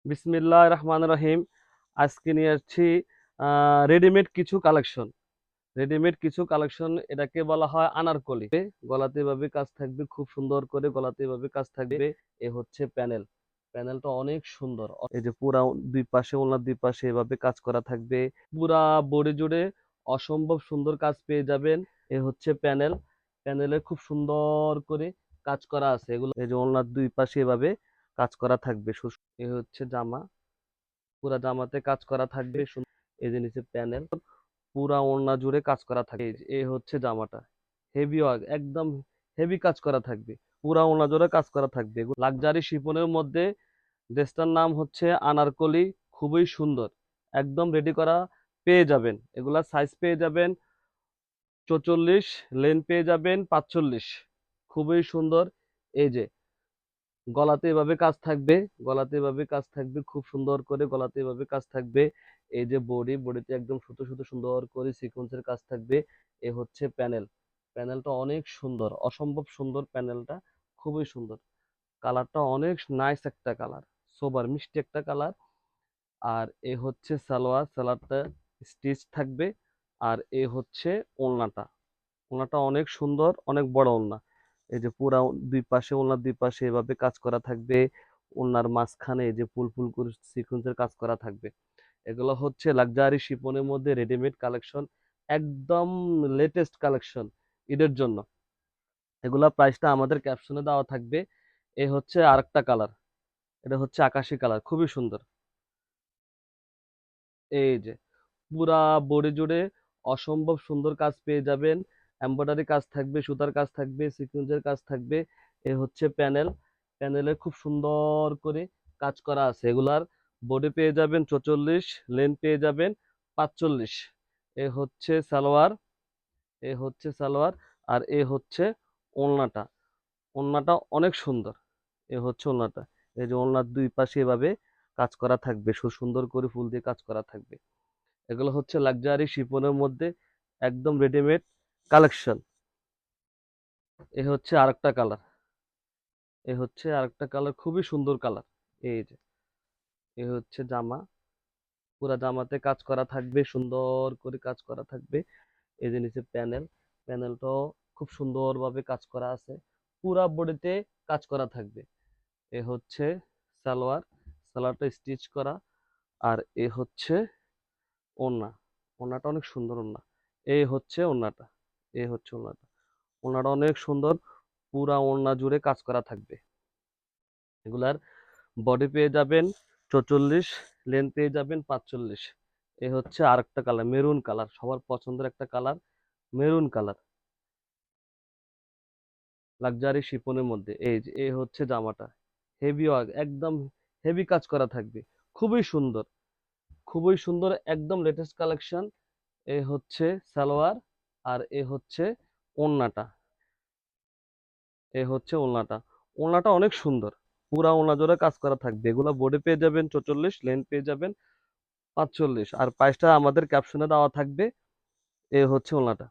বিসমিল্লাহ রহমান রহিম। আজকে নিয়ে আসছি রেডিমেড কিছু কালেকশন। এটাকে বলা হয় আনারকলি। গলাতে এভাবে কাজ থাকবে, খুব সুন্দর করে গলাতে এভাবে কাজ থাকবে। এ হচ্ছে প্যানেলটা অনেক সুন্দর। এই যে পুরা দুই পাশে, ওনার দুই পাশে এভাবে কাজ করা থাকবে। পুরা বডি জুড়ে অসম্ভব সুন্দর কাজ পেয়ে যাবেন। এ হচ্ছে প্যানেলে খুব সুন্দর করে কাজ করা আছে। এগুলো এই যে ওনার দুই পাশে এভাবে কাজ করা থাকবে। এ হচ্ছে জামা, পুরা জামাতে কাজ করা থাকবে। এই যে নিচে প্যানেল, পুরা ওড়না জুড়ে কাজ করা থাকবে। এই হচ্ছে জামাটা, হেভি ওয়ার্ক, একদম হেভি কাজ করা থাকবে। পুরা ওড়না জুড়ে কাজ করা থাকবে। লাক্সারি শিফনের মধ্যে ড্রেসটার নাম হচ্ছে আনারকলি। খুবই সুন্দর, একদম রেডি করা পেয়ে যাবেন। এগুলা সাইজ পেয়ে যাবেন 44, লেন পেয়ে যাবেন 45। খুবই সুন্দর। এই যে গলাতে এভাবে কাজ থাকবে, খুব সুন্দর করে গলাতে এভাবে কাজ থাকবে। এই যে বডিতে একদম সুতো সুন্দর করে সিকোয়েন্সের কাজ থাকবে। এ হচ্ছে প্যানেলটা অনেক সুন্দর, অসম্ভব সুন্দর প্যানেলটা, খুবই সুন্দর। কালারটা অনেক নাইস একটা কালার, সোবার মিষ্টি একটা কালার। আর এ হচ্ছে সালোয়ারটা স্টিচ থাকবে। আর এ হচ্ছে ওড়নাটা। ওড়নাটা অনেক সুন্দর, অনেক বড় ওড়না। এই যে পুরা দুই পাশে, ওড়নার দুই পাশে এভাবে কাজ করা থাকবে। ওড়নার মাঝখানে এই যে ফুল করে সিকোয়েন্সের কাজ করা থাকবে। এগুলো হচ্ছে লাক্সারি শিপনের মধ্যে রেডিমেড কালেকশন, একদম লেটেস্ট কালেকশন ঈদের জন্য। এগুলা প্রাইসটা আমাদের ক্যাপশনে দেওয়া থাকবে। এ হচ্ছে আরেকটা কালার, এটা হচ্ছে আকাশি কালার, খুবই সুন্দর। এই যে পুরা বডি জুড়ে অসম্ভব সুন্দর কাজ পেয়ে যাবেন। এমব্রয়ডারি কাজ থাকবে, সুতার কাজ থাকবে, সিকোয়েন্সের কাজ থাকবে। এ হচ্ছে প্যানেলে খুব সুন্দর করে কাজ করা আছে। এগুলার বডি পেয়ে যাবেন 44, লেন্থ পেয়ে যাবেন 45। এ হচ্ছে সালোয়ার, এ হচ্ছে সালোয়ার। আর এ হচ্ছে ওড়নাটা। ওড়নাটা অনেক সুন্দর। এ হচ্ছে ওড়নাটা। এই যে ওড়নার দুই পাশে এভাবে কাজ করা থাকবে, সুন্দর করে ফুল দিয়ে কাজ করা থাকবে। এগুলো হচ্ছে লাক্সারি শিফনের মধ্যে একদম রেডিমেড কালেকশন। এ হচ্ছে আরেকটা কালার, খুবই সুন্দর কালার। এই যে এ হচ্ছে জামা, পুরা জামাতে কাজ করা থাকবে, সুন্দর করে কাজ করা থাকবে। এই যে নিচে প্যানেলটাও খুব সুন্দরভাবে কাজ করা আছে। পুরা বডিতে কাজ করা থাকবে। এ হচ্ছে সালোয়ারটা স্টিচ করা। আর এ হচ্ছে ওড়না, ওড়নাটা অনেক সুন্দর ওড়না। এই হচ্ছে ওড়নাটা, এই হচ্ছে ওড়নাটা। ওড়নাটা অনেক সুন্দর, পুরা ওড়না জুড়ে কাজ করা থাকবে। এগুলার বডি পেয়ে যাবেন 44, লেন্থ পেয়ে যাবেন 45। এ হচ্ছে আরেকটা কালার, মেরুন কালার, সবার পছন্দের একটা কালার, মেরুন কালার, লাক্সারি শিফনের মধ্যে। এই যে এ হচ্ছে জামাটা, হেভি ওয়ার্ক, একদম হেভি কাজ করা থাকবে। খুবই সুন্দর, খুবই সুন্দর, একদম লেটেস্ট কালেকশন। এ হচ্ছে সালোয়ার। আর এ হচ্ছে ওড়নাটা, এ হচ্ছে ওড়নাটা অনেক সুন্দর। পুরা ওড়না জোড়া কাজ করা থাকবে। এগুলো বডি পেয়ে যাবেন 44, লেন্থ পেয়ে যাবেন 45। আর প্রাইসটা আমাদের ক্যাপশনে দেওয়া থাকবে। এ হচ্ছে ওড়নাটা।